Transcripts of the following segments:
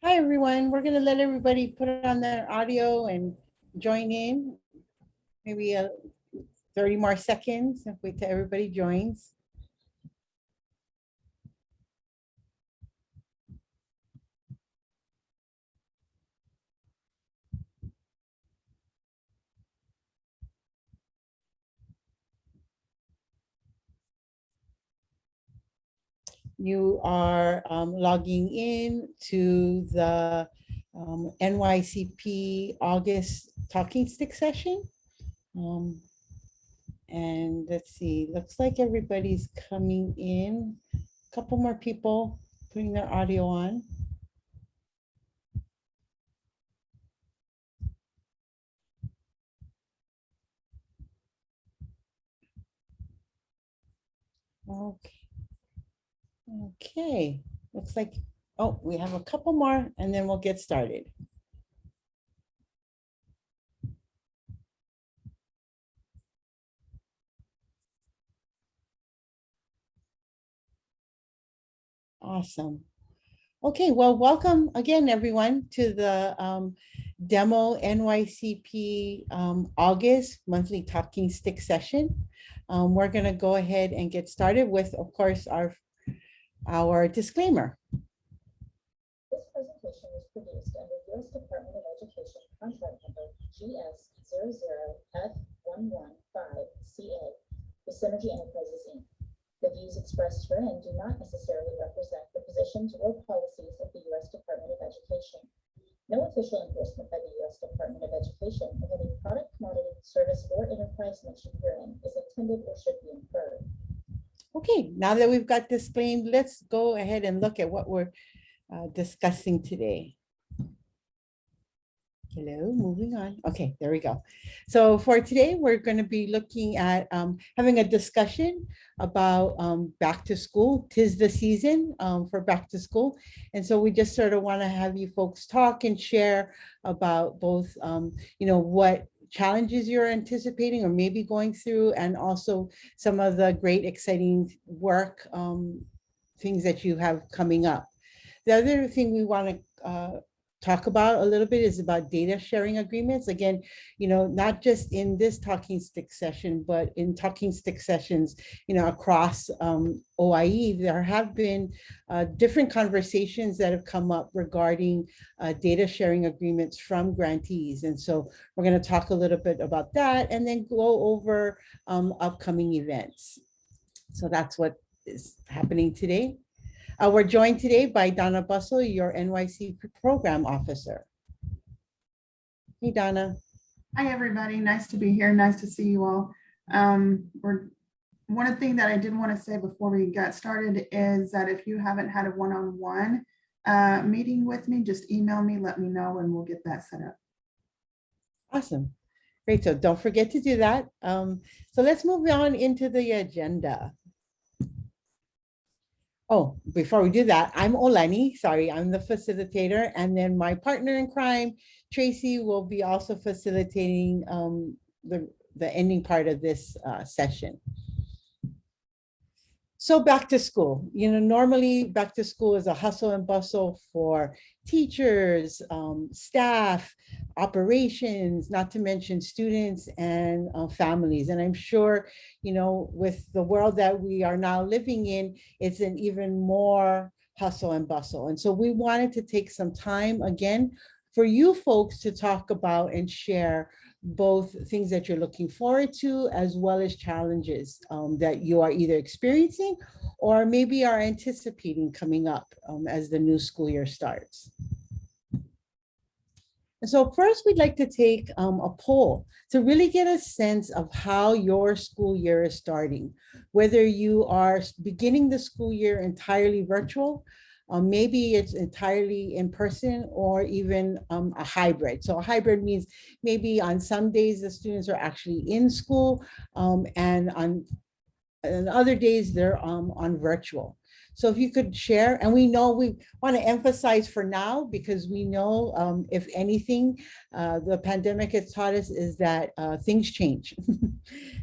Hi, everyone. We're going to let everybody put on their audio and join in. Maybe 30 more seconds if wait till everybody joins. You are logging in to the NYCP August Talking Stick session. And let's see, looks like everybody's coming in. A couple more people putting their audio on. Okay. Okay, looks like, oh, we have a couple more and then we'll get started. Awesome. Okay, well, welcome again, everyone, to the demo NYCP August monthly Talking Stick session. We're going to go ahead and get started with, of course, our disclaimer. This presentation was produced under U.S. Department of Education contract number GS00F115CA with Synergy Enterprises, Inc. The views expressed herein do not necessarily represent the positions or policies of the U.S. Department of Education. No official endorsement by the U.S. Department of Education of any product, commodity, service, or enterprise mentioned herein is intended or should be inferred. Okay, now that we've got disclaimed, let's go ahead and look at what we're discussing today. Hello, moving on. Okay, there we go. So for today, we're going to be looking at having a discussion about back to school. 'Tis the season for back to school. And so we just sort of want to have you folks talk and share about both, what challenges you're anticipating or maybe going through, and also some of the great, exciting work, things that you have coming up. The other thing we want to talk about a little bit is about data sharing agreements. Again, not just in this Talking Stick session, but in Talking Stick sessions, across OIE, there have been different conversations that have come up regarding data sharing agreements from grantees. And so we're going to talk a little bit about that and then go over upcoming events. So that's what is happening today. We're joined today by Donna Bussell, your NYCP Program Officer. Hey, Donna. Hi, everybody. Nice to be here. Nice to see you all. One thing that I did want to say before we got started is that if you haven't had a one-on-one meeting with me, just email me, let me know, and we'll get that set up. Awesome. Great. So don't forget to do that. So let's move on into the agenda. Oh, before we do that, I'm Oleni. Sorry, I'm the facilitator. And then my partner in crime, Tracy, will be also facilitating the ending part of this session. So back to school, normally back to school is a hustle and bustle for teachers, staff, operations, not to mention students and families. And I'm sure, with the world that we are now living in, it's an even more hustle and bustle. And so we wanted to take some time again for you folks to talk about and share both things that you're looking forward to, as well as challenges that you are either experiencing or maybe are anticipating coming up as the new school year starts. And so first, we'd like to take a poll to really get a sense of how your school year is starting, whether you are beginning the school year entirely virtual, maybe it's entirely in person, or even a hybrid. So a hybrid means maybe on some days the students are actually in school, and on other days they're on virtual. So if you could share, and we want to emphasize for now, because we know if anything, the pandemic has taught us is that things change.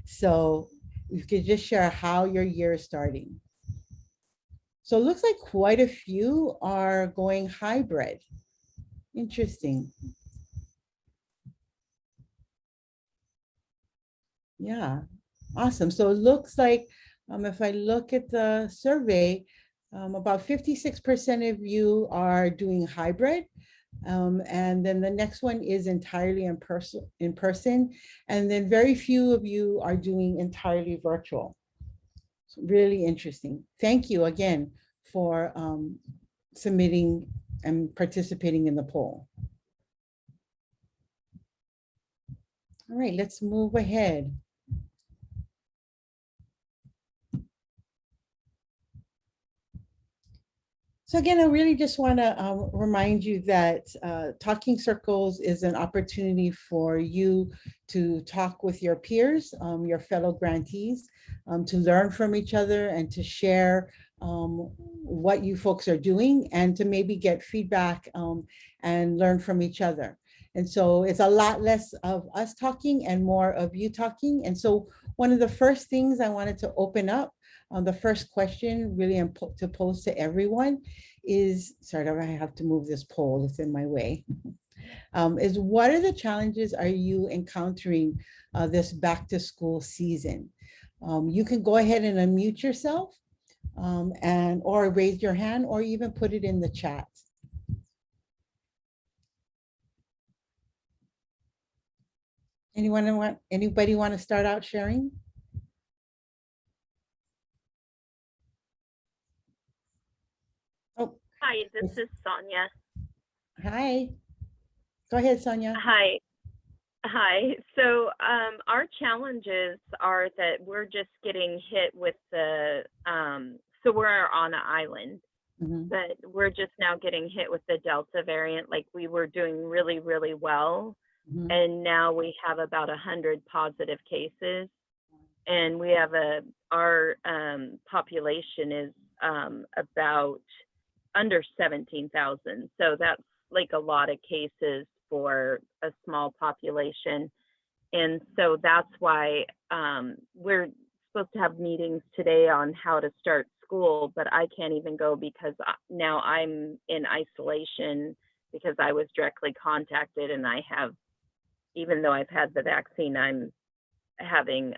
So you could just share how your year is starting. So it looks like quite a few are going hybrid. Interesting. Yeah, awesome. So it looks like if I look at the survey, about 56% of you are doing hybrid. And then the next one is entirely in person. And then very few of you are doing entirely virtual. So really interesting. Thank you again for submitting and participating in the poll. All right, let's move ahead. So again, I really just want to remind you that Talking Circles is an opportunity for you to talk with your peers, your fellow grantees, to learn from each other and to share what you folks are doing and to maybe get feedback and learn from each other. And so it's a lot less of us talking and more of you talking. And so one of the first things I wanted to open up, the first question really to pose to everyone is, sorry, I have to move this poll, it's in my way, is what are the challenges are you encountering this back to school season? You can go ahead and unmute yourself or raise your hand or even put it in the chat. Anybody want to start out sharing? Oh, Hi, this is Sonia. hi. Go ahead, Sonia. Hi. Hi. So our challenges are that we're just getting hit with the, so we're on an island, but we're just now getting hit with the Delta variant. Like we were doing really, really well. And now we have about 100 positive cases. And we have our population is about under 17,000. So that's like a lot of cases for a small population. And so that's why we're supposed to have meetings today on how to start school, but I can't even go because now I'm in isolation because I was directly contacted and I have, even though I've had the vaccine, I'm having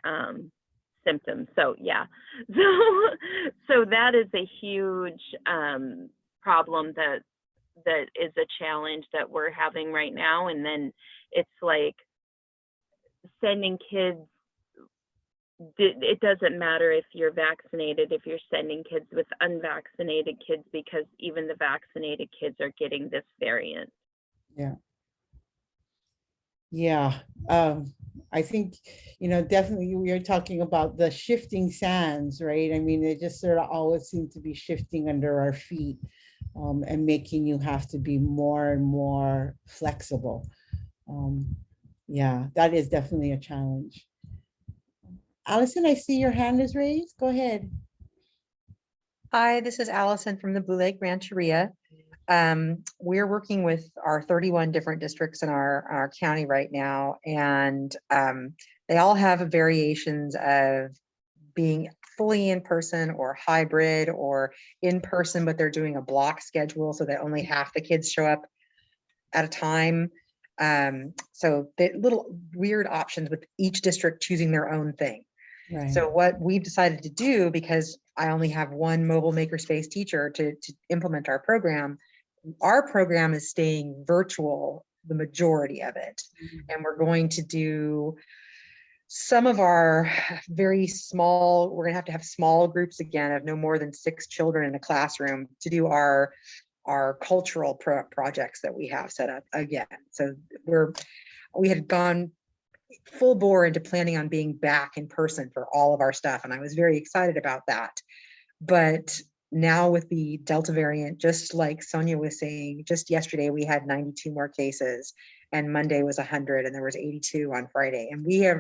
symptoms. So yeah, so that is a huge problem that is a challenge that we're having right now. And then it's like sending kids, it doesn't matter if you're vaccinated, if you're sending kids with unvaccinated kids, because even the vaccinated kids are getting this variant. Yeah. Yeah. I think, definitely we are talking about the shifting sands, right? I mean, they just sort of always seem to be shifting under our feet and making you have to be more and more flexible. Yeah, that is definitely a challenge. Allison, I see your hand is raised. Go ahead. Hi, this is Allison from the Blue Lake Rancheria. We're working with our 31 different districts in our county right now, and they all have variations of being fully in person or hybrid or in person, but they're doing a block schedule so that only half the kids show up at a time. So the little weird options with each district choosing their own thing. Right. So what we've decided to do, because I only have one mobile makerspace teacher to implement our program is staying virtual the majority of it. And we're going to do some of our very small, we're gonna have small groups again of no more than 6 children in a classroom to do our cultural projects that we have set up again. So we had gone full bore into planning on being back in person for all of our stuff. And I was very excited about that. But now with the Delta variant, just like Sonia was saying, just yesterday we had 92 more cases and Monday was 100 and there was 82 on Friday. And we have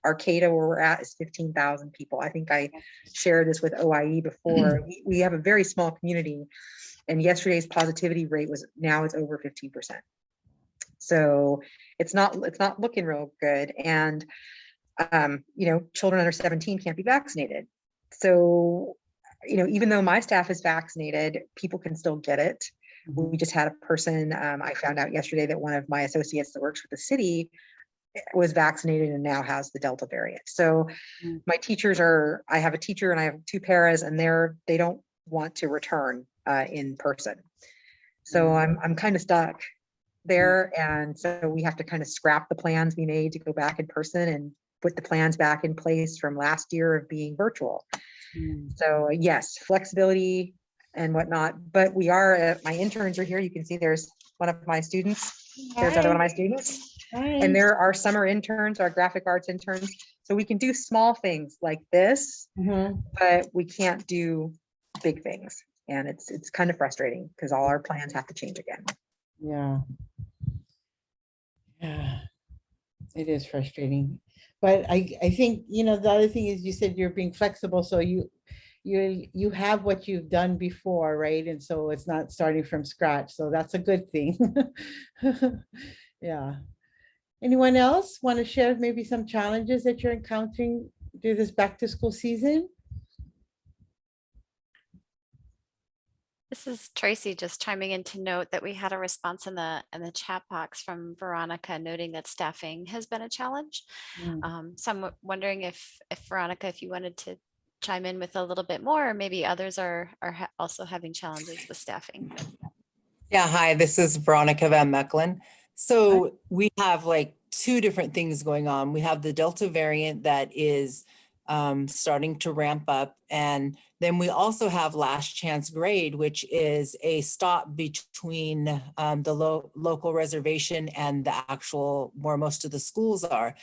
Arcata where we're at is 15,000 people. I think I shared this with OIE before. We have a very small community and yesterday's positivity rate it's over 15%. So it's not looking real good. And, children under 17 can't be vaccinated. So, even though my staff is vaccinated, people can still get it. We just had a person, I found out yesterday that one of my associates that works for the city was vaccinated and now has the Delta variant. So Mm. my teachers are, I have a teacher and I have 2 paras, and they don't want to return in person. So I'm kind of stuck there. And so we have to kind of scrap the plans we made to go back in person and put the plans back in place from last year of being virtual. Mm. So yes, flexibility and whatnot, but we are, my interns are here. You can see there's one of my students. There's another one of my students. And Hi. there are summer interns, our graphic arts interns. So we can do small things like this, Mhm. but we can't do big things. And it's kind of frustrating because all our plans have to change again. Yeah. Yeah, it is frustrating. But I think, you know, the other thing is you said you're being flexible, so you have what you've done before, right? And so it's not starting from scratch. So that's a good thing. Yeah. Anyone else want to share maybe some challenges that you're encountering through this back to school season? This is Tracy just chiming in to note that we had a response in the chat box from Veronica noting that staffing has been a challenge. Mm. So I'm wondering if Veronica, if you wanted to chime in with a little bit more, or maybe others are also having challenges with staffing. Yeah, hi, this is Veronica Van Mechelen. So we have like 2 different things going on. We have the Delta variant that is starting to ramp up. And then we also have last chance grade, which is a stop between the local reservation and the actual where most of the schools are.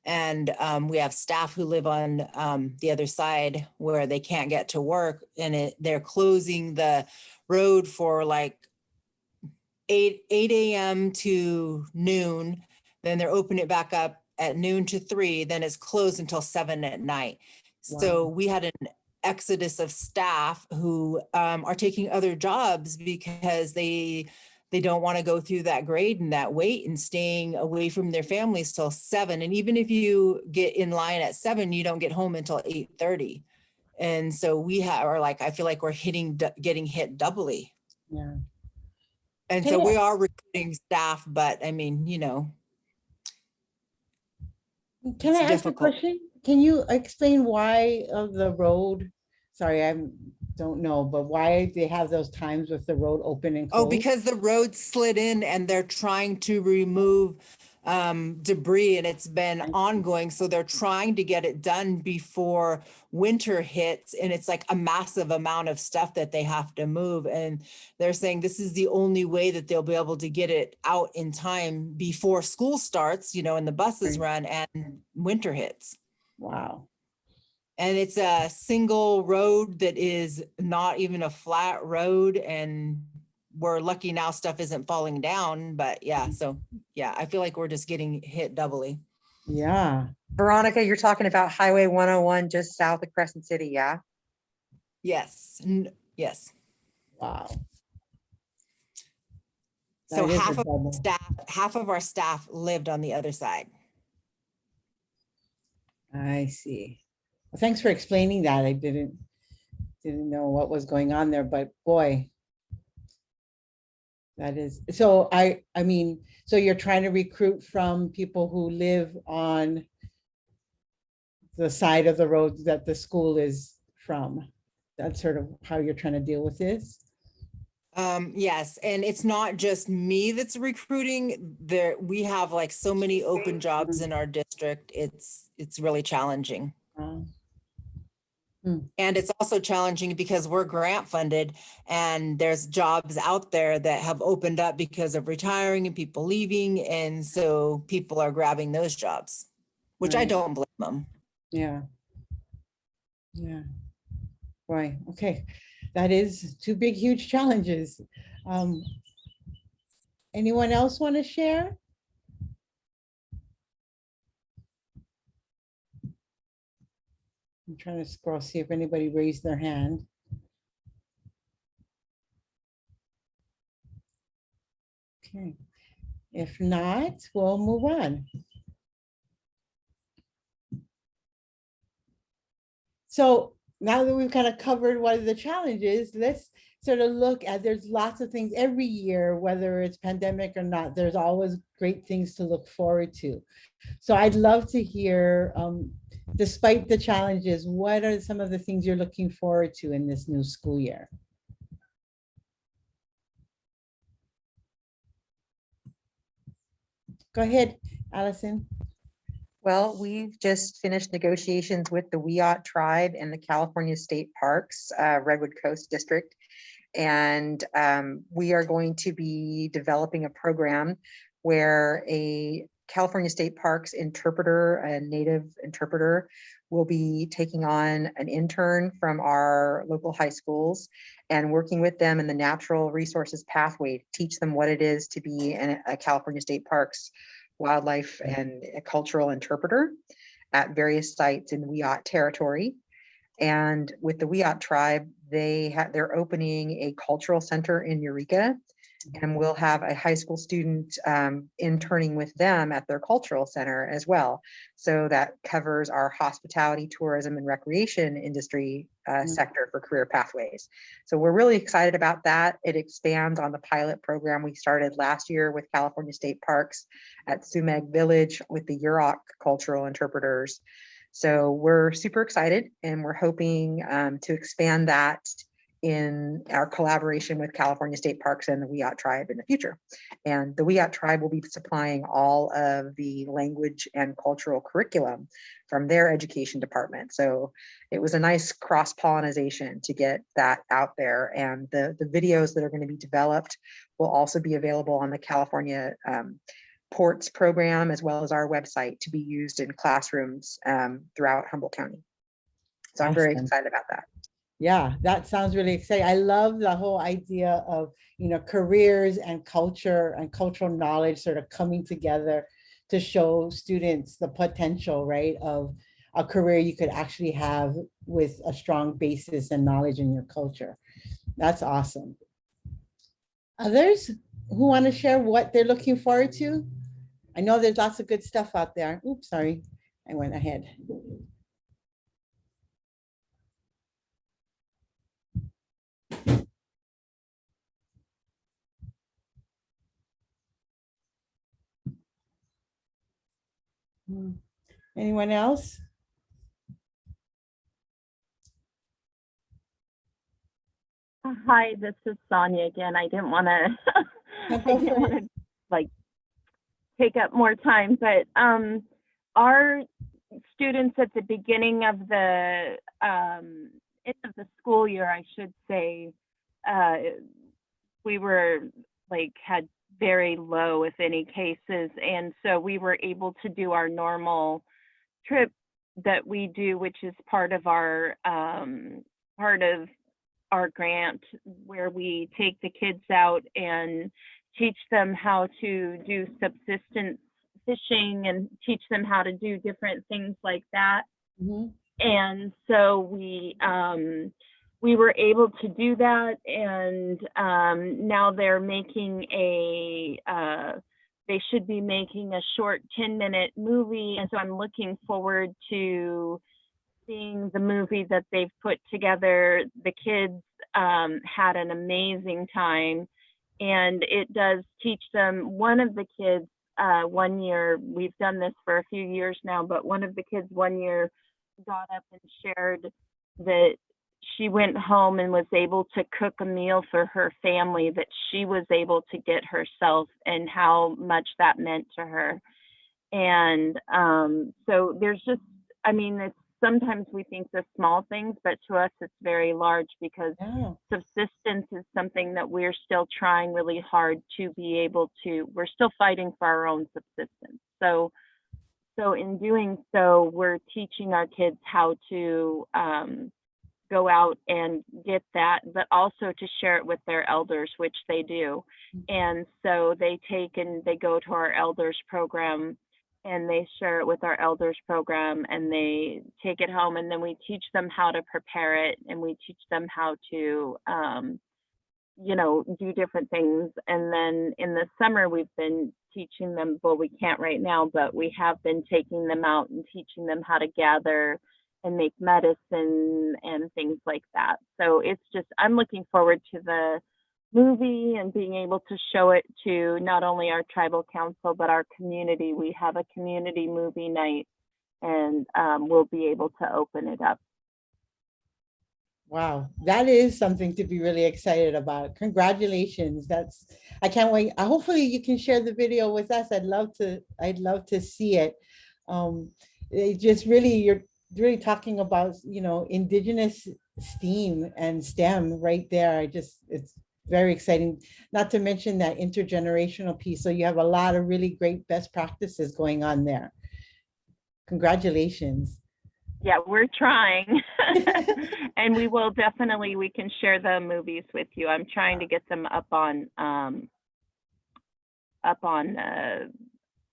And we have staff who live on the other side where they can't get to work, and they're closing the road for like 8 a.m. to noon. Then they're opening it back up at noon to 3. Then it's closed until 7 at night. So we had an exodus of staff who are taking other jobs because they don't want to go through that grade and that wait and staying away from their families till 7. And even if you get in line at 7, you don't get home until 8:30. And so we are like, I feel like we're getting hit doubly. Yeah. And Can so I- we are recruiting staff, but I mean, you know, Can I it's ask a difficult. question? Can you explain why of the road? Sorry, I don't know, but why they have those times with the road open and Oh, closed? because the road slid in and they're trying to remove debris, and it's been ongoing. So they're trying to get it done before winter hits. And it's like a massive amount of stuff that they have to move. And they're saying this is the only way that they'll be able to get it out in time before school starts, you know, and the buses Right. run and winter hits. Wow. And it's a single road that is not even a flat road, and we're lucky now stuff isn't falling down, but yeah, so yeah, I feel like we're just getting hit doubly. Yeah. Veronica, you're talking about Highway 101 just south of Crescent City, yeah? Yes, yes. Wow. So That is a half double. of our staff lived on the other side. I see. Well, thanks for explaining that. I didn't know what was going on there, but boy, that is, so I mean, so you're trying to recruit from people who live on the side of the road that the school is from. That's sort of how you're trying to deal with this. Yes, and it's not just me that's recruiting. There, we have like so many open jobs in our district. It's really challenging. And it's also challenging because we're grant funded, and there's jobs out there that have opened up because of retiring and people leaving. And so people are grabbing those jobs, which I Right. don't blame them. Yeah. Yeah. Right. Okay. That is 2 big, huge challenges. Anyone else want to share? I'm trying to scroll, see if anybody raised their hand. Okay. If not, we'll move on. So now that we've kind of covered what are the challenges, let's sort of look at, there's lots of things every year, whether it's pandemic or not, there's always great things to look forward to. So I'd love to hear, despite the challenges, what are some of the things you're looking forward to in this new school year? Go ahead, Allison. Well, we've just finished negotiations with the Wiat tribe and the California State Parks, Redwood Coast District. And we are going to be developing a program where a California State Parks interpreter, a native interpreter, will be taking on an intern from our local high schools and working with them in the natural resources pathway to teach them what it is to be a California State Parks wildlife and a cultural interpreter at various sites in the Wiat territory. And with the Wiat tribe, they're opening a cultural center in Eureka, and we'll have a high school student interning with them at their cultural center as well. So that covers our hospitality, tourism, and recreation industry sector for career pathways. So we're really excited about that. It expands on the pilot program we started last year with California State Parks at Sumeg Village with the Yurok cultural interpreters. So we're super excited, and we're hoping to expand that in our collaboration with California State Parks and the Wiat tribe in the future. And the Wiat tribe will be supplying all of the language and cultural curriculum from their education department. So it was a nice cross-pollination to get that out there. And the videos that are going to be developed will also be available on the California Ports program, as well as our website, to be used in classrooms throughout Humboldt County. So I'm very excited about that. Yeah, that sounds really exciting. I love the whole idea of, careers and culture and cultural knowledge sort of coming together to show students the potential, right, of a career you could actually have with a strong basis and knowledge in your culture. That's awesome. Others who want to share what they're looking forward to? I know there's lots of good stuff out there. Oops, sorry, I went ahead. Anyone else? Hi, this is Sonia again. I didn't want to like take up more time, but our students at the beginning of the end of the school year, I should say, we were had very low, if any, cases, and so we were able to do our normal trip that we do, which is part of our grant, where we take the kids out and teach them how to do subsistence fishing and teach them how to do different things like that. Mm-hmm. And so we were able to do that, and now they're making they should be making a short 10-minute movie, and so I'm looking forward to seeing the movie that they've put together. The kids had an amazing time, and it does teach them. One of the kids, 1 year, we've done this for a few years now, but one of the kids 1 year got up and shared that she went home and was able to cook a meal for her family that she was able to get herself, and how much that meant to her. And so there's just, it's sometimes we think the small things, but to us it's very large, because subsistence is something that we're still trying really hard to be able to, we're still fighting for our own subsistence. So in doing so, we're teaching our kids how to go out and get that, but also to share it with their elders, which they do. And so they go to our elders program, and they share it with our elders program, and they take it home, and then we teach them how to prepare it, and we teach them how to do different things. And then in the summer, we've been teaching them, well, we can't right now, but we have been taking them out and teaching them how to gather and make medicine and things like that. So it's just, I'm looking forward to the movie and being able to show it to not only our tribal council, but our community. We have a community movie night, and we'll be able to open it up. Wow, that is something to be really excited about. Congratulations. I can't wait. Hopefully you can share the video with us. I'd love to see it. It just really, you're really talking about, Indigenous STEAM and STEM right there. It's very exciting, not to mention that intergenerational piece. So you have a lot of really great best practices going on there. Congratulations. Yeah, we're trying. And we can share the movies with you. I'm trying to get them up on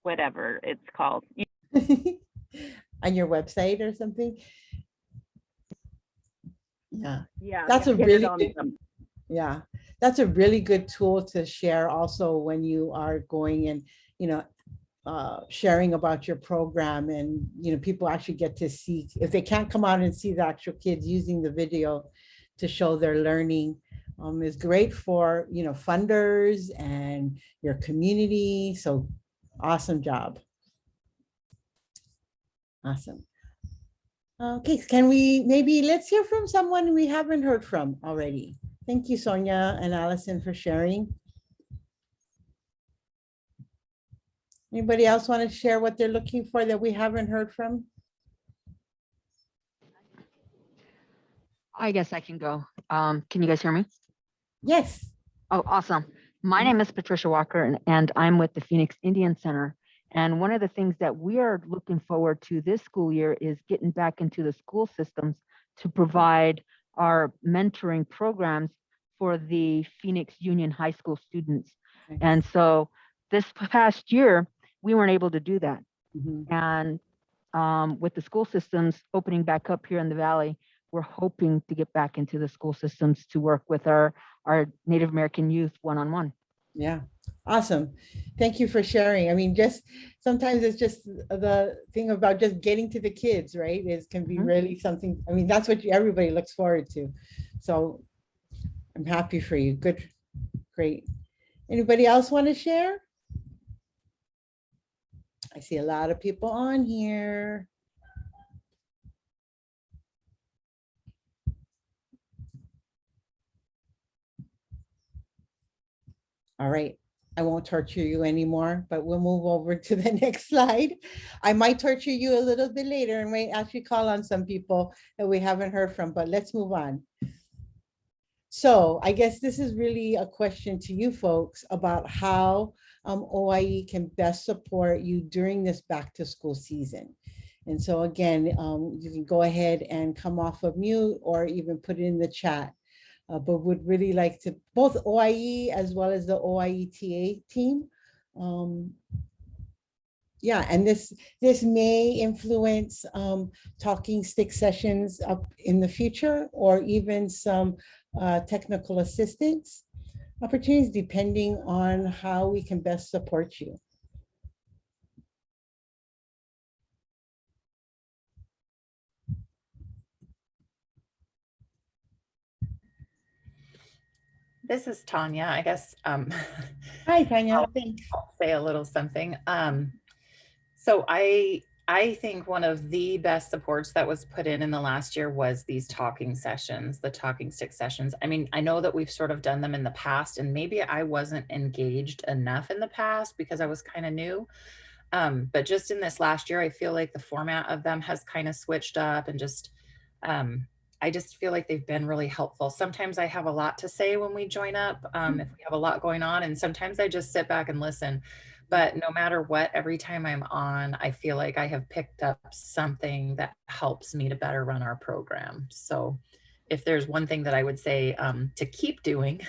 whatever it's called. On your website or something. Yeah. Yeah. That's a get really it on good, them. yeah, that's a really good tool to share also when you are going and, sharing about your program, and, people actually get to see, if they can't come out and see the actual kids, using the video to show their learning is great for, funders and your community. So awesome job. Awesome. Okay, let's hear from someone we haven't heard from already. Thank you, Sonia and Allison, for sharing. Anybody else want to share what they're looking for that we haven't heard from? I guess I can go. Can you guys hear me? Yes. Oh, awesome. My name is Patricia Walker, and I'm with the Phoenix Indian Center. And one of the things that we are looking forward to this school year is getting back into the school systems to provide our mentoring programs for the Phoenix Union High School students. Okay. And so this past year, we weren't able to do that. Mhm. And with the school systems opening back up here in the Valley, we're hoping to get back into the school systems to work with our Native American youth one-on-one. Yeah, awesome. Thank you for sharing. I mean, sometimes it's just the thing about just getting to the kids, right? Can be really something. I mean, that's what everybody looks forward to. So I'm happy for you. Good, great. Anybody else want to share? I see a lot of people on here. All right, I won't torture you anymore, but we'll move over to the next slide. I might torture you a little bit later and might actually call on some people that we haven't heard from, but let's move on. So I guess this is really a question to you folks about how OIE can best support you during this back to school season. And so again, you can go ahead and come off of mute or even put it in the chat. But would really like to, both OIE as well as the OIETA team. Yeah, and this may influence talking stick sessions up in the future, or even some technical assistance opportunities, depending on how we can best support you. This is Tanya, I guess. Hi, Tanya. Thanks. I'll say a little something. So I think one of the best supports that was put in the last year was these talking sessions, the talking stick sessions. I mean, I know that we've sort of done them in the past, and maybe I wasn't engaged enough in the past because I was kind of new. But just in this last year, I feel like the format of them has kind of switched up, and just I just feel like they've been really helpful. Sometimes I have a lot to say when we join up, if we have a lot going on, and sometimes I just sit back and listen. But no matter what, every time I'm on, I feel like I have picked up something that helps me to better run our program. So if there's one thing that I would say to keep doing,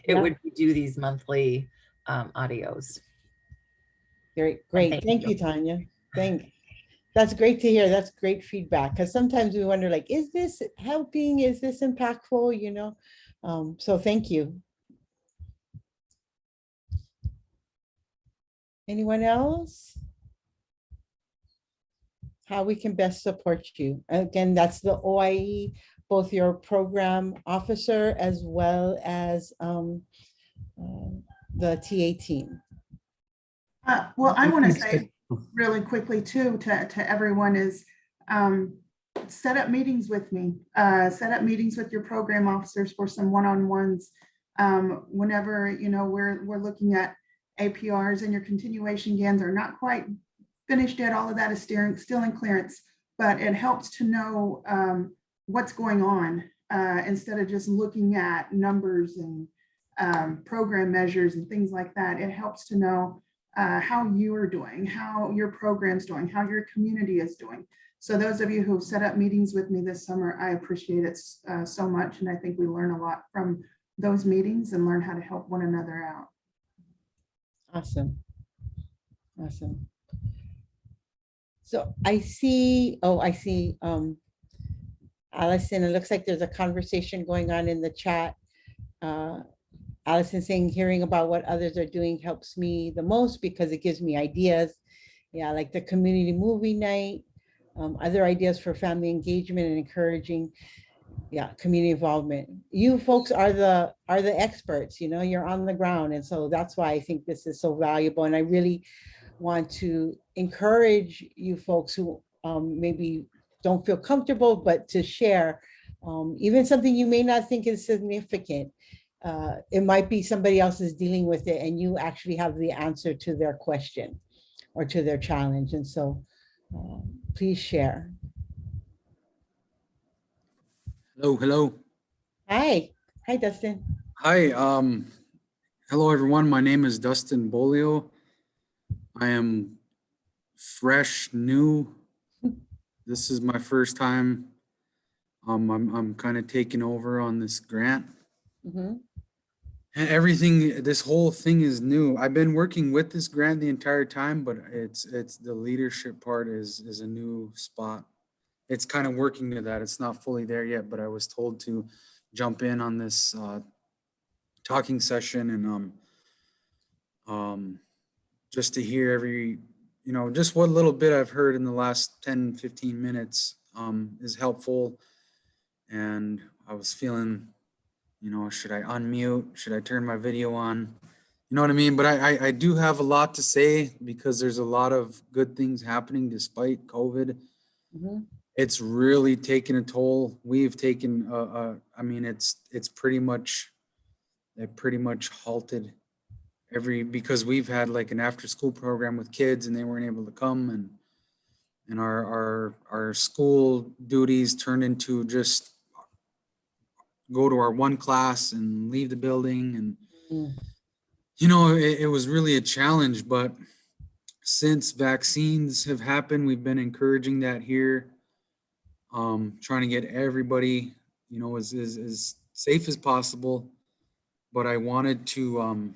it would be do these monthly audios. Great. Thank you, Tanya. That's great to hear. That's great feedback, because sometimes we wonder, like, is this helping? Is this impactful? So thank you. Anyone else? how we can best support you. Again, that's the OIE, both your program officer as well as the TA team. Well, I want to say really quickly too to everyone is set up meetings with me. Set up meetings with your program officers for some one-on-ones. Whenever we're looking at APRs and your continuation GANs are not quite finished yet, all of that is still in clearance, but it helps to know what's going on instead of just looking at numbers and program measures and things like that. It helps to know how you are doing, how your program's doing, how your community is doing. So those of you who set up meetings with me this summer, I appreciate it so much. And I think we learn a lot from those meetings and learn how to help one another out. Awesome. Awesome. So I see, Allison, it looks like there's a conversation going on in the chat. Allison saying, hearing about what others are doing helps me the most because it gives me ideas. Yeah, like the community movie night, other ideas for family engagement and encouraging, community involvement. You folks are the experts, you're on the ground. And so that's why I think this is so valuable. And I really want to encourage you folks who maybe don't feel comfortable, but to share even something you may not think is significant. It might be somebody else is dealing with it and you actually have the answer to their question or to their challenge. And so please share. Hello. Hi, Dustin. Hi, hello everyone. My name is Dustin Bolio. I am fresh, new. This is my first time. I'm kind of taking over on this grant. Mm-hmm. And everything, this whole thing is new. I've been working with this grant the entire time, but it's the leadership part is a new spot. It's kind of working to that. It's not fully there yet, but I was told to jump in on this talking session and just to hear just what little bit I've heard in the last 10, 15 minutes is helpful. And I was feeling, should I unmute? Should I turn my video on? You know what I mean? But I do have a lot to say because there's a lot of good things happening despite COVID. Mm-hmm. It's really taken a toll. We've taken, it's pretty much halted because we've had like an after school program with kids and they weren't able to come and our school duties turned into just go to our one class and leave the building. And, it was really a challenge, but since vaccines have happened, we've been encouraging that here. Trying to get everybody, as safe as possible. But I wanted to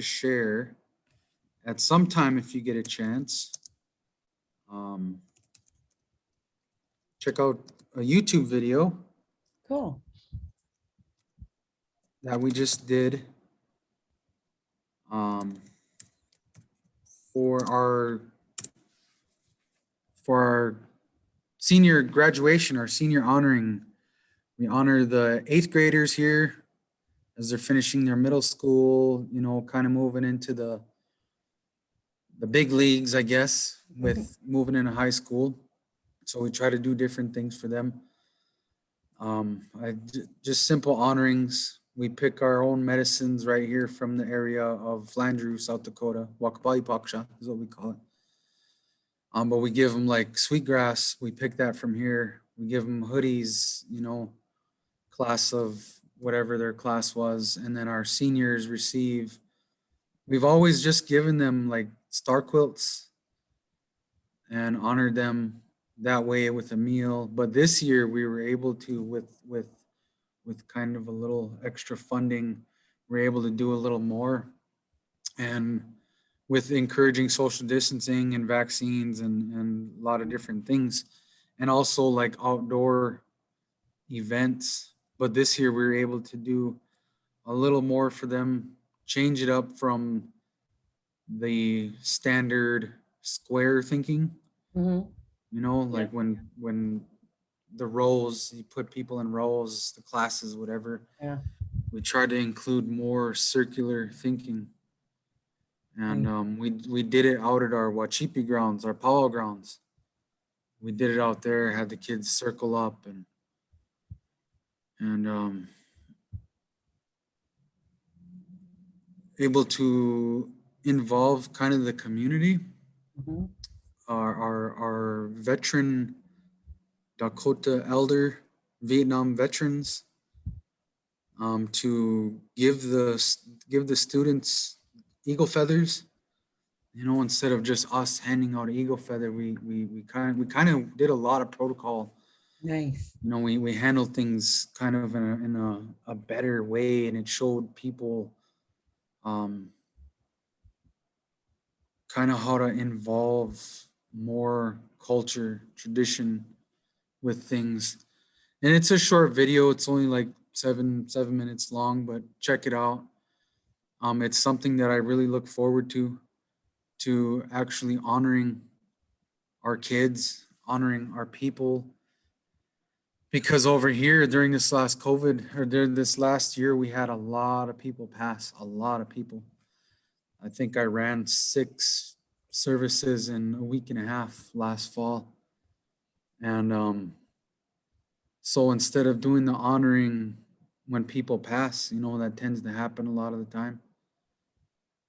share at some time, if you get a chance, check out a YouTube video. Cool. That we just did for our senior graduation, our senior honoring. We honor the 8th graders here as they're finishing their middle school, kind of moving into the big leagues, I guess, with moving into high school. So we try to do different things for them. Just simple honorings. We pick our own medicines right here from the area of Flandreau, South Dakota. Wakapali Paksha is what we call it. But we give them like sweetgrass. We pick that from here. We give them hoodies, class of whatever their class was. And then our seniors receive, we've always just given them like star quilts and honored them that way with a meal. But this year we were able to, with kind of a little extra funding, we're able to do a little more. And with encouraging social distancing and vaccines and a lot of different things, and also like outdoor events. But this year we were able to do a little more for them, change it up from the standard square thinking. Mm-hmm. you know, like when the rows, you put people in rows, the classes, whatever. Yeah. We try to include more circular thinking. And we did it out at our Wachipi grounds, our powwow grounds. We did it out there, had the kids circle up and able to involve kind of the community. Mhm. Our veteran Dakota elder Vietnam veterans, to give the students eagle feathers. You know, instead of just us handing out an eagle feather, we kind of did a lot of protocol. Nice. You know, we handled things kind of in a better way, and it showed people kind of how to involve more culture, tradition with things. And it's a short video. It's only like seven minutes long, but check it out. It's something that I really look forward to actually honoring our kids, honoring our people. Because over here during this last COVID, or during this last year, we had a lot of people pass, a lot of people. I think I ran 6 services in a week and a half last fall. And so instead of doing the honoring when people pass, you know, that tends to happen a lot of the time.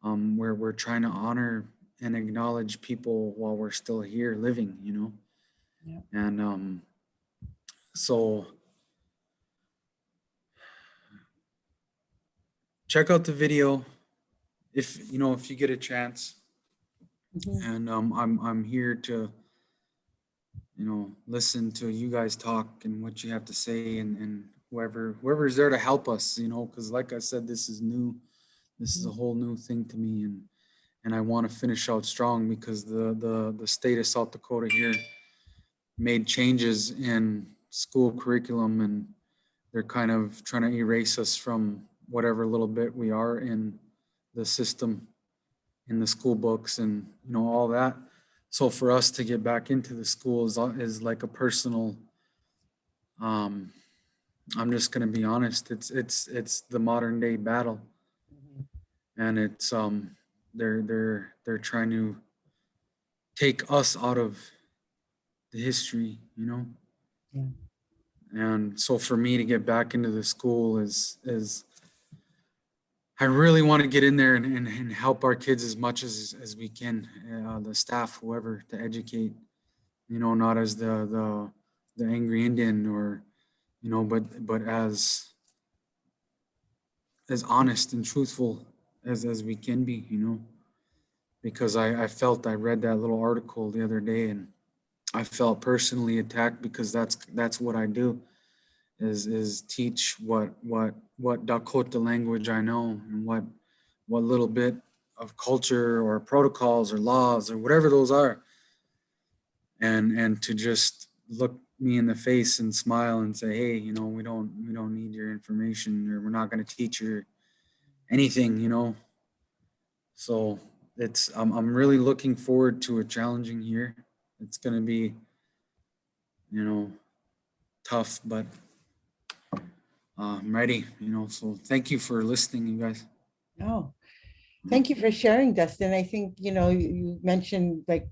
Where we're trying to honor and acknowledge people while we're still here living, you know. Yeah. And so check out the video if you get a chance. Mhm. And I'm here to listen to you guys talk and what you have to say, and whoever's there to help us, because like I said, this is new. This is a whole new thing to me, and I want to finish out strong, because the state of South Dakota here made changes in school curriculum, and they're kind of trying to erase us from whatever little bit we are in the system, in the school books, and all that. So for us to get back into the school is like a personal, I'm just going to be honest, it's the modern day battle. And it's they're trying to take us out of the history. Yeah. And so for me to get back into the school is I really want to get in there and help our kids as much as we can, the staff, whoever, to educate, not as the angry Indian, or but as honest and truthful as we can be, because I felt, I read that little article the other day, and I felt personally attacked, because that's what I do, is teach what Dakota language I know, and what little bit of culture or protocols or laws or whatever those are, and to just look me in the face and smile and say, hey, we don't need your information, or we're not going to teach you anything. So I'm really looking forward to a challenging year. It's going to be tough, but I'm ready. So thank you for listening, you guys. Oh, thank you for sharing, Dustin. I think, you mentioned like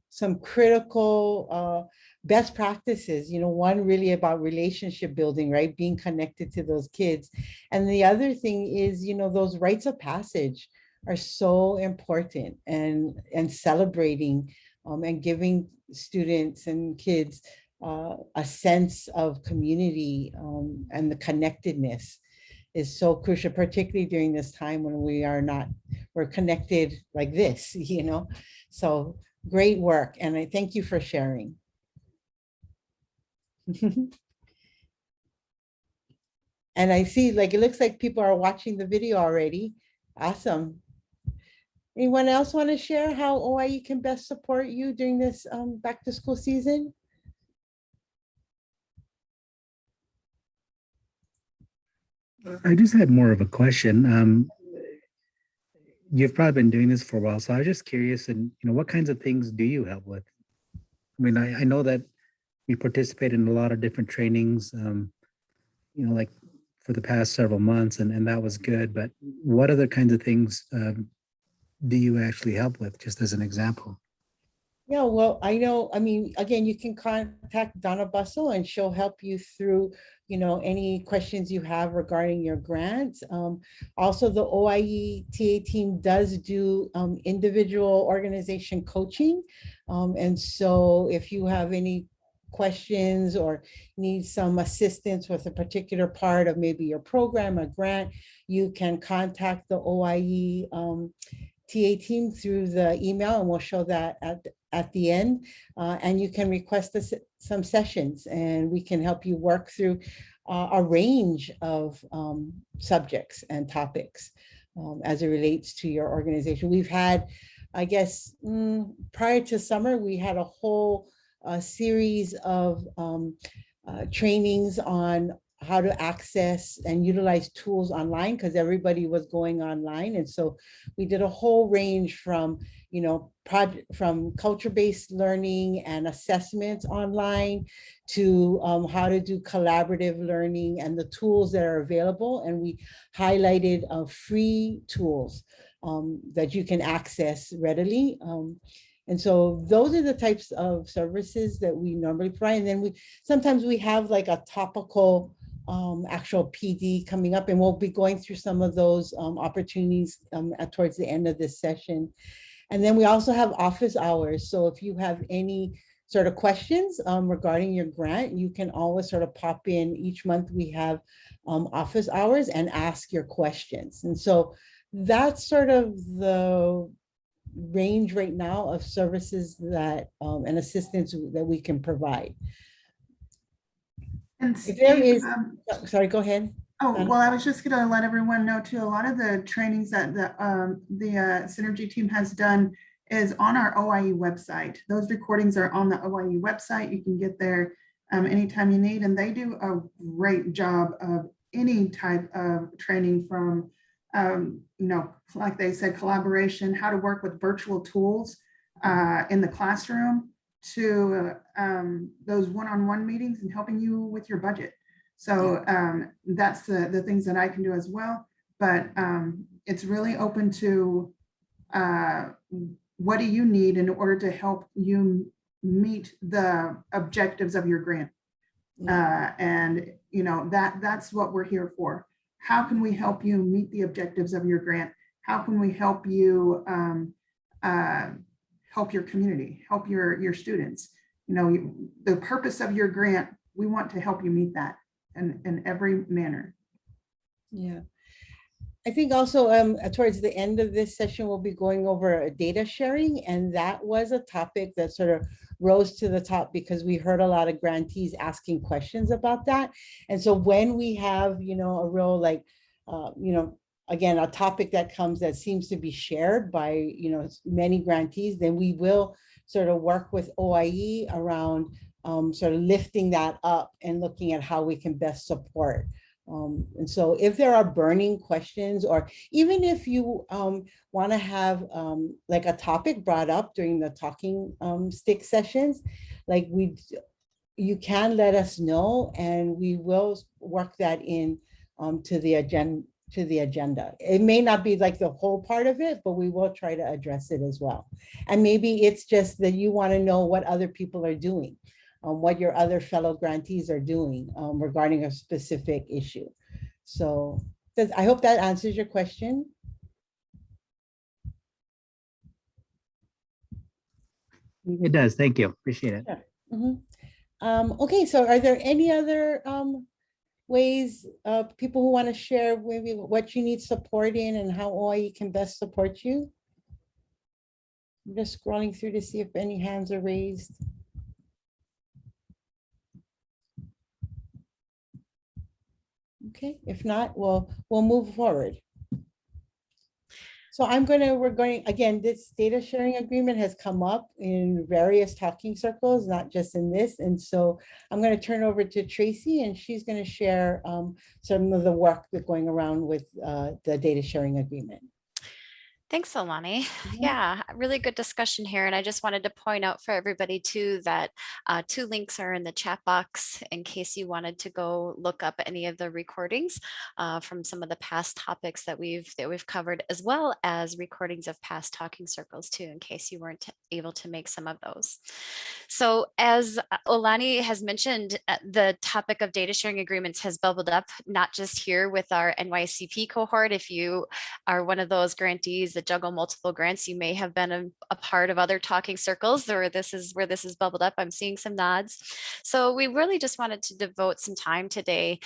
some critical best practices, one really about relationship building, right? Being connected to those kids. And the other thing is, those rites of passage are so important, and celebrating and giving students and kids a sense of community, and the connectedness is so crucial, particularly during this time when we're connected like this, So great work. And I thank you for sharing. And I see, like, it looks like people are watching the video already. Awesome. Anyone else want to share how OIE can best support you during this back to school season? I just had more of a question. You've probably been doing this for a while, so I was just curious, and what kinds of things do you help with? I mean, I know that we participate in a lot of different trainings, like for the past several months, and that was good. But what other kinds of things do you actually help with, just as an example? Yeah, well, I know, I mean, again, you can contact Donna Bustle and she'll help you through, any questions you have regarding your grants. Also, the OIE TA team does do individual organization coaching. And so if you have any questions or need some assistance with a particular part of maybe your program, a grant, you can contact the OIE TA team through the email, and we'll show that at the end. And you can request some sessions, and we can help you work through a range of subjects and topics as it relates to your organization. We've had, I guess, prior to summer, we had a whole series of trainings on how to access and utilize tools online, because everybody was going online. And so we did a whole range from, from culture-based learning and assessments online to how to do collaborative learning and the tools that are available. And we highlighted free tools that you can access readily. And so those are the types of services that we normally provide. And then sometimes we have like a topical actual PD coming up, and we'll be going through some of those opportunities towards the end of this session. And then we also have office hours. So if you have any sort of questions regarding your grant, you can always sort of pop in. Each month we have office hours and ask your questions. And so that's sort of the range right now of services that and assistance that we can provide. And If there Steve, is, sorry, go ahead. oh, well, I was just going to let everyone know too, a lot of the trainings that the Synergy team has done is on our OIE website. Those recordings are on the OIE website. You can get there anytime you need, and they do a great job of any type of training from, like they said, collaboration, how to work with virtual tools in the classroom, to those one-on-one meetings and helping you with your budget. So that's the things that I can do as well. But it's really open to what do you need in order to help you meet the objectives of your grant. And that's what we're here for. How can we help you meet the objectives of your grant? How can we help you help your community, help your students? The purpose of your grant, we want to help you meet that in every manner. Yeah. I think also towards the end of this session, we'll be going over data sharing. And that was a topic that sort of rose to the top because we heard a lot of grantees asking questions about that. And so when we have, a real again, a topic that comes that seems to be shared by, many grantees, then we will sort of work with OIE around sort of lifting that up and looking at how we can best support. And so if there are burning questions, or even if you want to have like a topic brought up during the talking stick sessions, you can let us know and we will work that in to the agenda. It may not be like the whole part of it, but we will try to address it as well. And maybe it's just that you want to know what other people are doing, what your other fellow grantees are doing regarding a specific issue. So I hope that answers your question. It does. Thank you. Appreciate it. Sure. Mm-hmm. Okay, so are there any other ways people who want to share maybe what you need support in and how OIE can best support you? I'm just scrolling through to see if any hands are raised. Okay, if not, we'll move forward. So we're going, again, this data sharing agreement has come up in various talking circles, not just in this. And so I'm going to turn over to Tracy and she's going to share some of the work that's going around with the data sharing agreement. Thanks, Alani. Yeah, really good discussion here. And I just wanted to point out for everybody too that 2 links are in the chat box in case you wanted to go look up any of the recordings from some of the past topics that we've covered, as well as recordings of past talking circles too, in case you weren't able to make some of those. So as Olani has mentioned, the topic of data sharing agreements has bubbled up, not just here with our NYCP cohort. If you are one of those grantees that juggle multiple grants, you may have been a part of other talking circles, or this is where this is bubbled up. I'm seeing some nods. So we really just wanted to devote some time today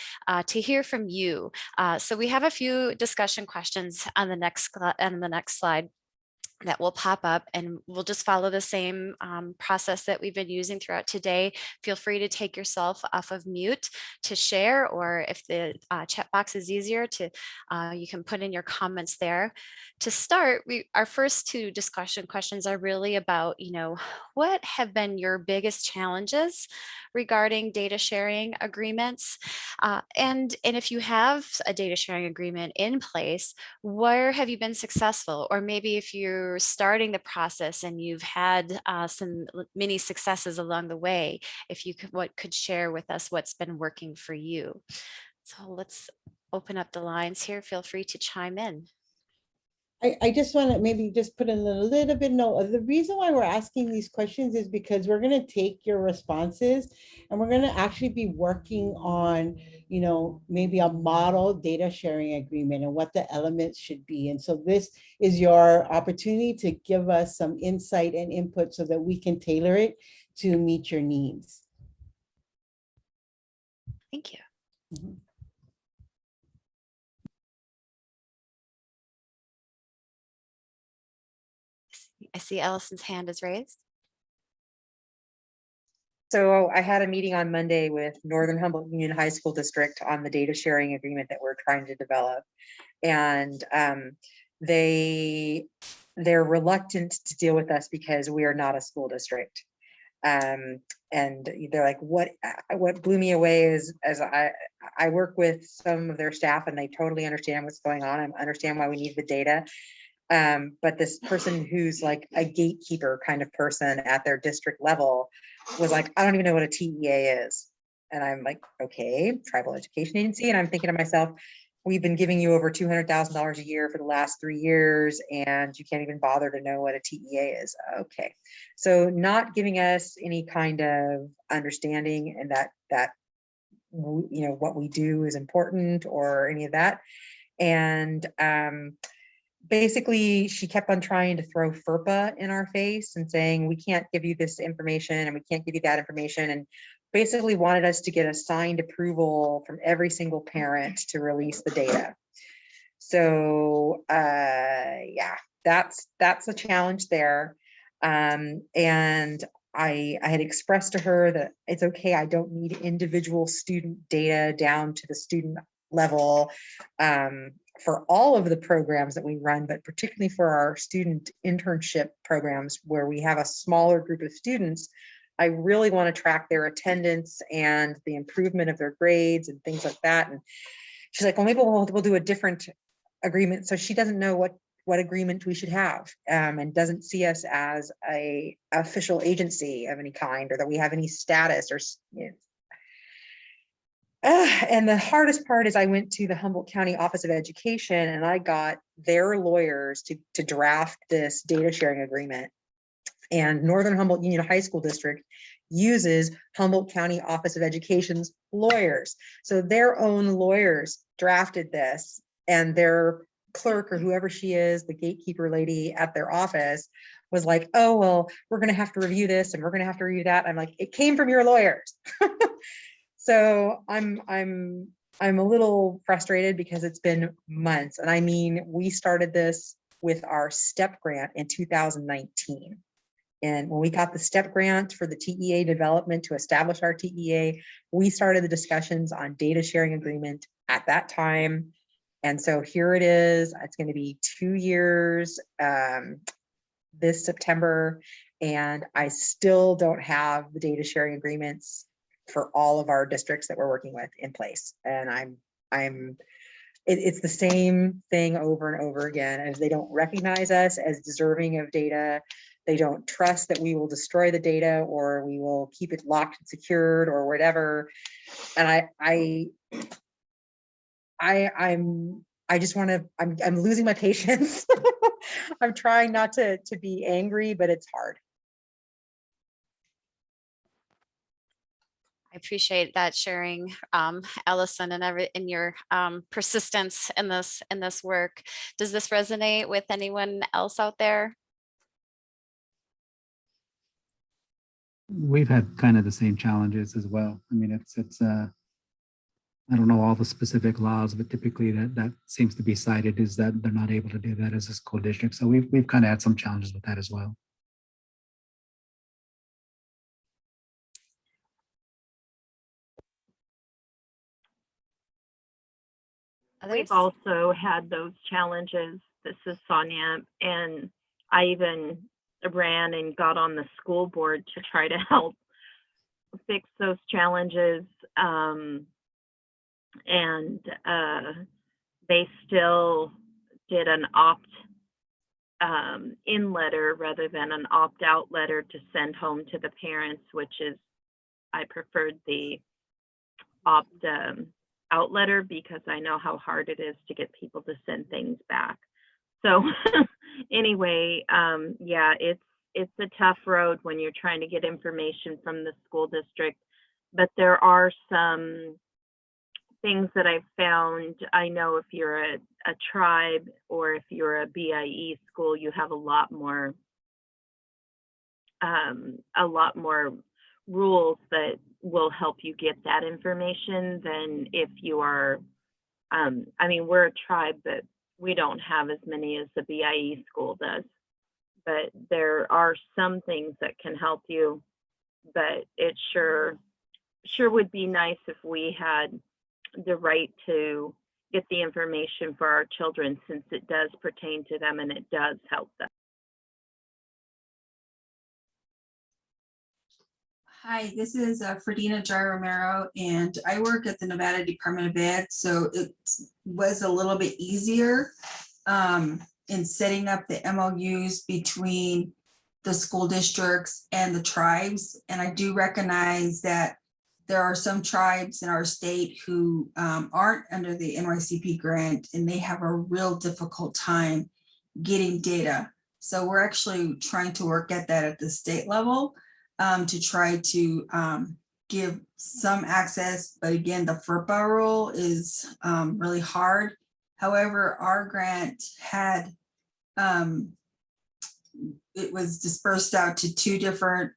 to hear from you. So we have a few discussion questions on the next slide that will pop up, and we'll just follow the same process that we've been using throughout today. Feel free to take yourself off of mute to share, or if the chat box is easier to, you can put in your comments there. To start, our first 2 discussion questions are really about, what have been your biggest challenges regarding data sharing agreements? And if you have a data sharing agreement in place, where have you been successful? Or maybe if you're starting the process and you've had some mini successes along the way, if you could share with us what's been working for you. So let's open up the lines here. Feel free to chime in. I just want to maybe just put in a little bit note. The reason why we're asking these questions is because we're going to take your responses and we're going to actually be working on, maybe a model data sharing agreement and what the elements should be. And so this is your opportunity to give us some insight and input so that we can tailor it to meet your needs. Thank you. Mm-hmm. I see Allison's hand is raised. So I had a meeting on Monday with Northern Humboldt Union High School District on the data sharing agreement that we're trying to develop. And they're reluctant to deal with us because we are not a school district. And they're like, what blew me away is, as I work with some of their staff and they totally understand what's going on and understand why we need the data. But this person who's like a gatekeeper kind of person at their district level was like, I don't even know what a TEA is. And I'm like, okay, Tribal Education Agency. And I'm thinking to myself, we've been giving you over $200,000 a year for the last 3 years, and you can't even bother to know what a TEA is. Okay. So not giving us any kind of understanding and that what we do is important or any of that. And basically, she kept on trying to throw FERPA in our face and saying, we can't give you this information and we can't give you that information. And basically wanted us to get a signed approval from every single parent to release the data. So yeah, that's a challenge there. And I had expressed to her that it's okay, I don't need individual student data down to the student level for all of the programs that we run, but particularly for our student internship programs where we have a smaller group of students. I really want to track their attendance and the improvement of their grades and things like that. And she's like, well, maybe we'll do a different agreement. So she doesn't know what agreement we should have, and doesn't see us as a official agency of any kind, or that we have any status or, and the hardest part is I went to the Humboldt County Office of Education and I got their lawyers to draft this data sharing agreement. And Northern Humboldt Union High School District uses Humboldt County Office of Education's lawyers. So their own lawyers drafted this, and their clerk or whoever she is, the gatekeeper lady at their office, was like, oh, well, we're going to have to review this and we're going to have to review that. I'm like, it came from your lawyers. So I'm a little frustrated because it's been months. And I mean, we started this with our STEP grant in 2019. And when we got the STEP grant for the TEA development to establish our TEA, we started the discussions on data sharing agreement at that time. And so here it is. It's going to be 2 years this September, and I still don't have the data sharing agreements for all of our districts that we're working with in place. And I'm it's the same thing over and over again, as they don't recognize us as deserving of data. They don't trust that we will destroy the data or we will keep it locked and secured or whatever. And I just want to, I'm losing my patience. I'm trying not to be angry, but it's hard. I appreciate that sharing, Allison, and your persistence in this work. Does this resonate with anyone else out there? We've had kind of the same challenges as well. I mean, it's I don't know all the specific laws, but typically that seems to be cited, is that they're not able to do that as a school district. So we've kind of had some challenges with that as well. Others? We've also had those challenges. This is Sonia, and I even ran and got on the school board to try to help fix those challenges. And they still did an opt-in letter rather than an opt-out letter to send home to the parents, which is, I preferred the opt-out letter because I know how hard it is to get people to send things back. So anyway, yeah, it's a tough road when you're trying to get information from the school district, but there are some things that I've found. I know if you're a tribe or if you're a BIE school, you have a lot more rules that will help you get that information than if you are, I mean, we're a tribe, but we don't have as many as the BIE school does. But there are some things that can help you, but it sure would be nice if we had the right to get the information for our children, since it does pertain to them and it does help them. Hi, this is Ferdina Jai Romero, and I work at the Nevada Department of Ed, so it was a little bit easier in setting up the MOUs between the school districts and the tribes. And I do recognize that there are some tribes in our state who aren't under the NYCP grant, and they have a real difficult time getting data. So we're actually trying to work at that at the state level to try to give some access. But again, the FERPA rule is really hard. However, our grant had, it was dispersed out to 2 different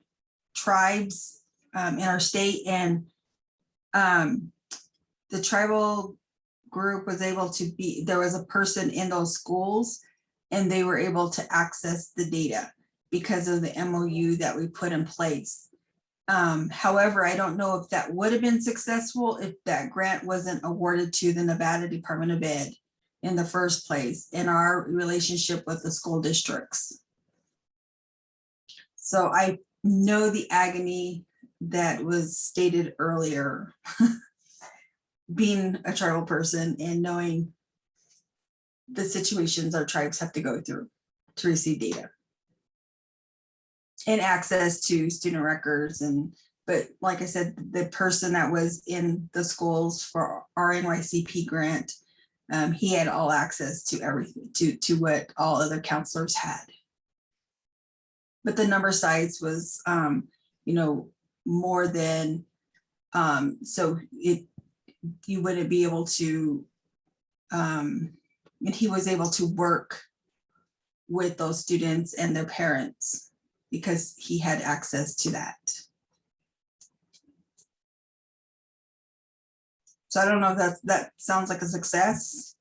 tribes in our state, and the tribal group was able to be, there was a person in those schools and they were able to access the data because of the MOU that we put in place. However, I don't know if that would have been successful if that grant wasn't awarded to the Nevada Department of Ed in the first place in our relationship with the school districts. So I know the agony that was stated earlier, being a tribal person and knowing the situations our tribes have to go through to receive data and access to student records. But like I said, the person that was in the schools for our NYCP grant, he had all access to everything, to what all other counselors had. But the number size was, more than, so you wouldn't be able to, and he was able to work with those students and their parents because he had access to that. So I don't know if that sounds like a success,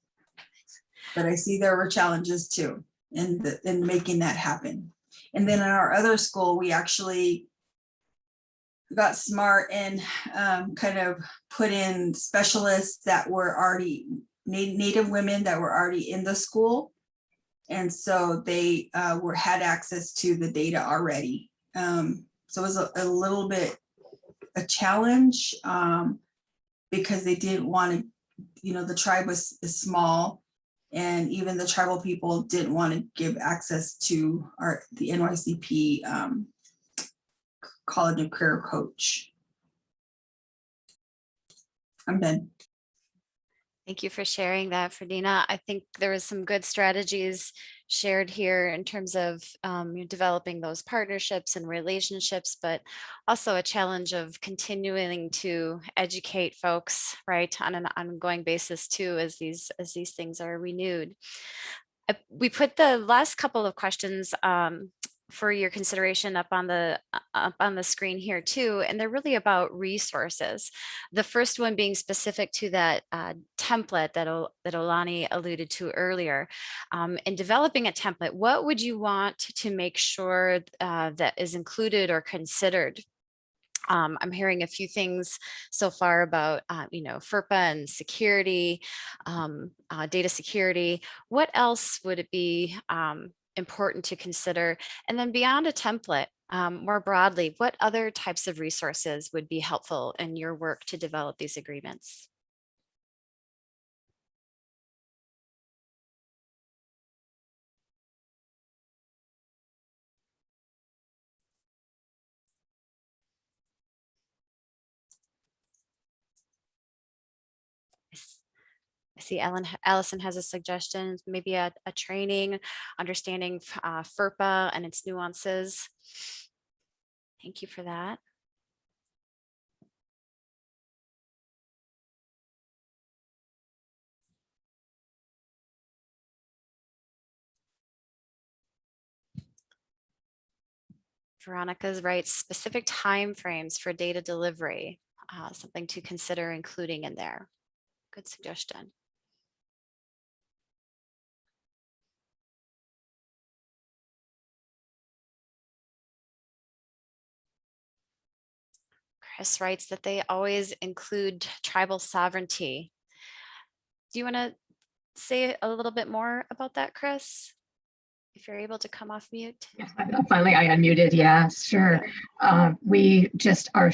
but I see there were challenges too in making that happen. And then in our other school, we actually got smart and kind of put in specialists that were already Native women that were already in the school. And so they had access to the data already. So it was a little bit a challenge because they didn't want to the tribe is small, and even the tribal people didn't want to give access to the NYCP college and career coach. I'm done. Thank you for sharing that, Ferdina. I think there was some good strategies shared here in terms of developing those partnerships and relationships, but also a challenge of continuing to educate folks, right, on an ongoing basis too, as these things are renewed. We put the last couple of questions for your consideration up on the screen here too, and they're really about resources. The first one being specific to that template that Olani alluded to earlier. In developing a template, what would you want to make sure that is included or considered? I'm hearing a few things so far about, FERPA and security, data security. What else would it be important to consider? And then beyond a template, more broadly, what other types of resources would be helpful in your work to develop these agreements? I see Allison has a suggestion, maybe a training, understanding FERPA and its nuances. Thank you for that. Veronica's right, specific timeframes for data delivery, something to consider including in there. Good suggestion. Chris writes that they always include tribal sovereignty. Do you want to say a little bit more about that, Chris? If you're able to come off mute. Yes, finally I unmuted. Yeah, sure. We just are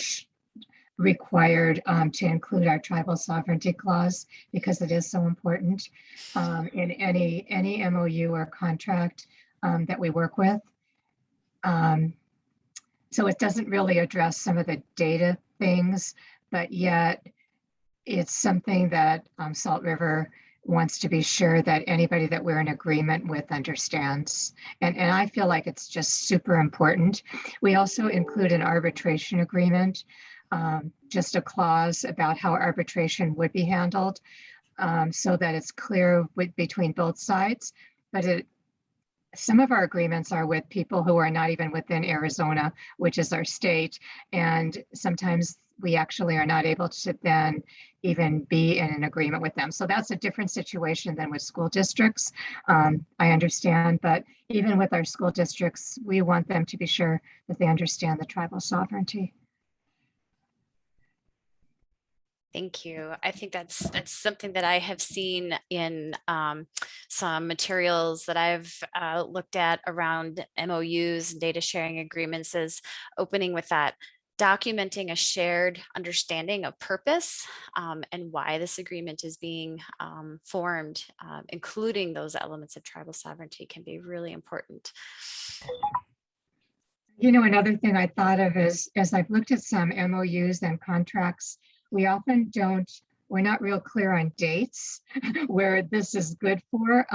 required to include our tribal sovereignty clause because it is so important in any MOU or contract that we work with. So it doesn't really address some of the data things, but yet it's something that Salt River wants to be sure that anybody that we're in agreement with understands. And I feel like it's just super important. We also include an arbitration agreement, just a clause about how arbitration would be handled so that it's clear between both sides. But some of our agreements are with people who are not even within Arizona, which is our state. And sometimes we actually are not able to then even be in an agreement with them. So that's a different situation than with school districts. I understand, but even with our school districts, we want them to be sure that they understand the tribal sovereignty. Thank you. I think that's something that I have seen in some materials that I've looked at around MOUs and data sharing agreements, is opening with that, documenting a shared understanding of purpose and why this agreement is being formed, including those elements of tribal sovereignty, can be really important. Another thing I thought of is, as I've looked at some MOUs and contracts, we often we're not real clear on dates where this is good for.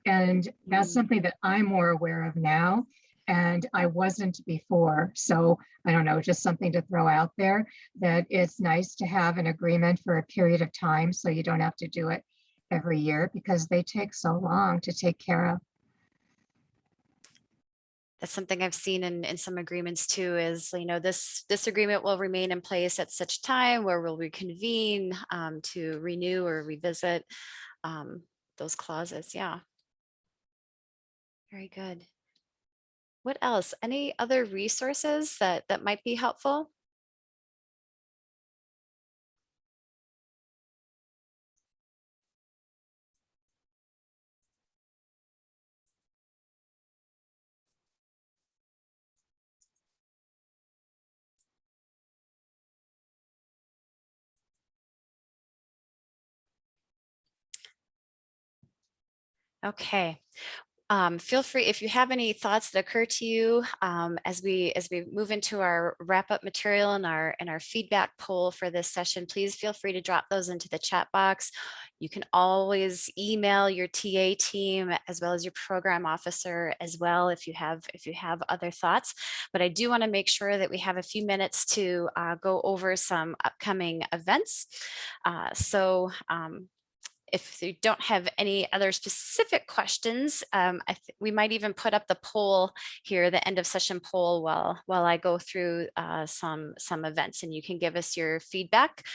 And that's something that I'm more aware of now, and I wasn't before. So I don't know, just something to throw out there, that it's nice to have an agreement for a period of time so you don't have to do it every year because they take so long to take care of. That's something I've seen in some agreements too, is, this agreement will remain in place at such time where we'll reconvene to renew or revisit those clauses. Yeah. Very good. What else? Any other resources that might be helpful? Okay. Feel free if you have any thoughts that occur to you as we move into our wrap up material and our feedback poll for this session. Please feel free to drop those into the chat box. You can always email your TA team as well as your program officer as well if you have other thoughts. But I do want to make sure that we have a few minutes to go over some upcoming events. If you don't have any other specific questions, we might even put up the poll here, the end of session poll, while I go through some events, and you can give us your feedback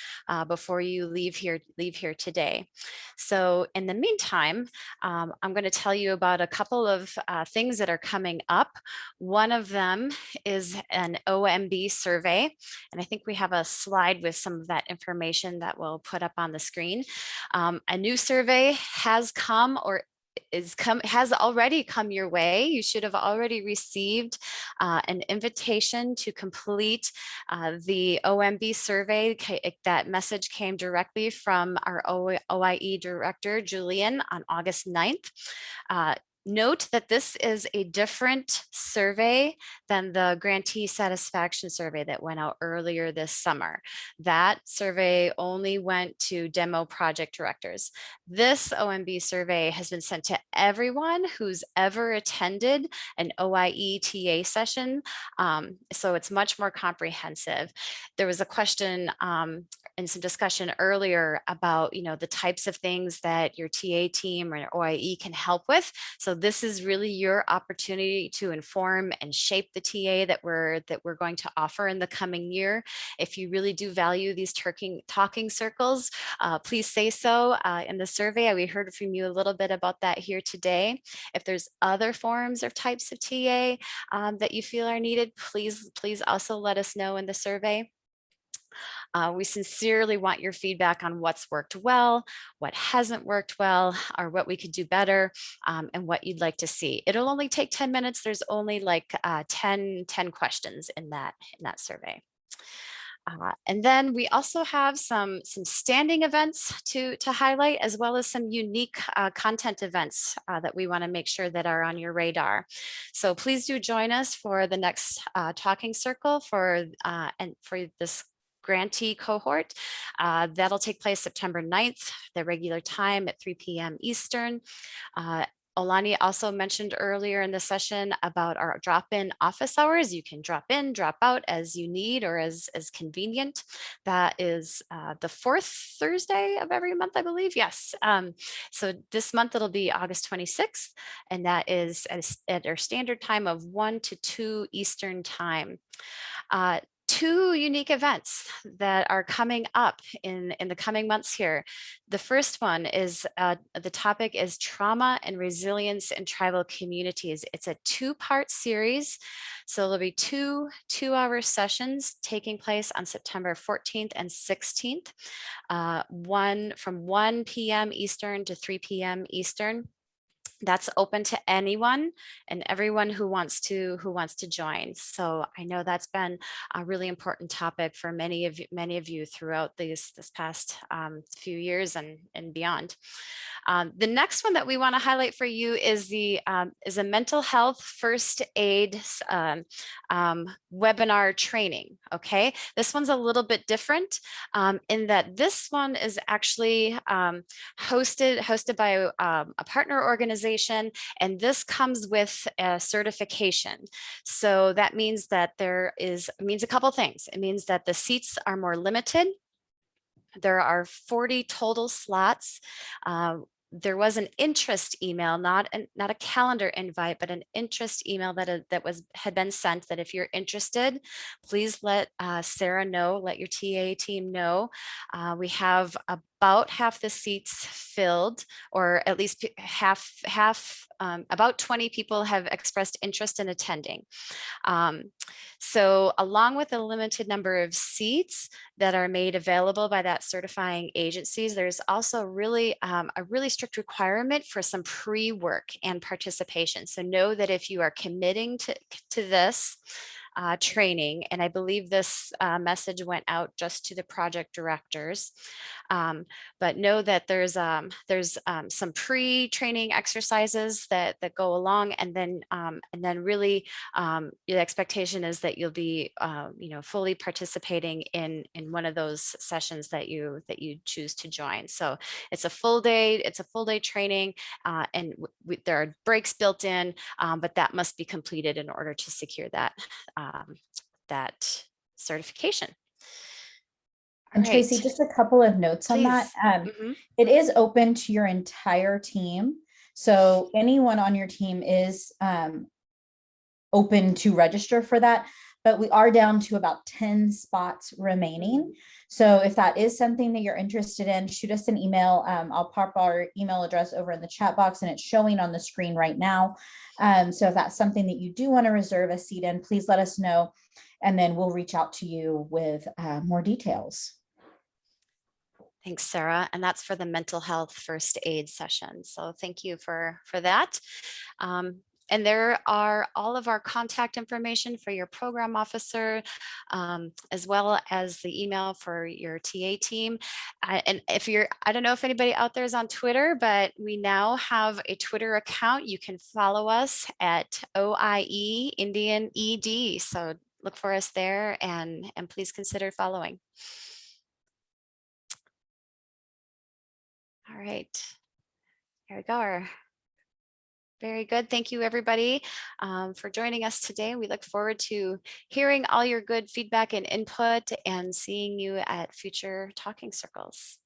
before you leave here today. So in the meantime, I'm going to tell you about a couple of things that are coming up. One of them is an OMB survey, and I think we have a slide with some of that information that we'll put up on the screen. A new survey has come or has already come your way. You should have already received an invitation to complete the OMB survey. That message came directly from our OIE director, Julian, on August 9th. Note that this is a different survey than the grantee satisfaction survey that went out earlier this summer. That survey only went to demo project directors. This OMB survey has been sent to everyone who's ever attended an OIE TA session. So it's much more comprehensive. There was a question and some discussion earlier about, the types of things that your TA team or OIE can help with. So this is really your opportunity to inform and shape the TA that we're going to offer in the coming year. If you really do value these talking circles, please say so in the survey. We heard from you a little bit about that here today. If there's other forms or types of TA that you feel are needed, please also let us know in the survey. We sincerely want your feedback on what's worked well, what hasn't worked well, or what we could do better, and what you'd like to see. It'll only take 10 minutes. There's only like 10 questions in that survey. And then we also have some standing events to highlight, as well as some unique content events that we want to make sure that are on your radar. So please do join us for the next talking circle for this grantee cohort. That'll take place September 9th, the regular time at 3 p.m. Eastern. Olani also mentioned earlier in the session about our drop-in office hours. You can drop in, drop out as you need or as convenient. That is the fourth Thursday of every month, I believe. Yes. So this month it'll be August 26th, and that is at our standard time of 1 to 2 Eastern time. Two unique events that are coming up in the coming months here. The first one is the topic is trauma and resilience in tribal communities. It's a 2-part series. So there'll be two 2-hour sessions taking place on September 14th and 16th, one from 1 p.m. Eastern to 3 p.m. Eastern. That's open to anyone and everyone who wants to join. So I know that's been a really important topic for many of you throughout this past few years and beyond. The next one that we want to highlight for you is a mental health first aid webinar training. Okay, this one's a little bit different in that this one is actually hosted by a partner organization, and this comes with a certification. So that means that it means a couple things. It means that the seats are more limited. There are 40 total slots. There was an interest email, not a calendar invite, but an interest email that had been sent, that if you're interested, please let Sarah know, let your TA team know. We have about half the seats filled, or at least half, about 20 people have expressed interest in attending. So along with a limited number of seats that are made available by that certifying agencies, there's also a really strict requirement for some pre-work and participation. So know that if you are committing to this, training. And I believe this message went out just to the project directors. But know that there's some pre-training exercises that go along, and then really the expectation is that you'll be fully participating in one of those sessions that you choose to join. So it's a full day training, and there are breaks built in, but that must be completed in order to secure that that certification. And All Tracy, right. just a couple of notes on that. Please. It is open to your entire team. So anyone on your team is open to register for that, but we are down to about 10 spots remaining. So if that is something that you're interested in, shoot us an email. I'll pop our email address over in the chat box, and it's showing on the screen right now. So if that's something that you do want to reserve a seat in, please let us know, and then we'll reach out to you with more details. Thanks, Sarah. And that's for the mental health first aid session. So thank you for that. And there are all of our contact information for your program officer, as well as the email for your TA team. And if I don't know if anybody out there is on Twitter, but we now have a Twitter account. You can follow us at OIE Indian ED. So look for us there, and please consider following. All right, here we go. Very good. Thank you, everybody, for joining us today. We look forward to hearing all your good feedback and input, and seeing you at future talking circles.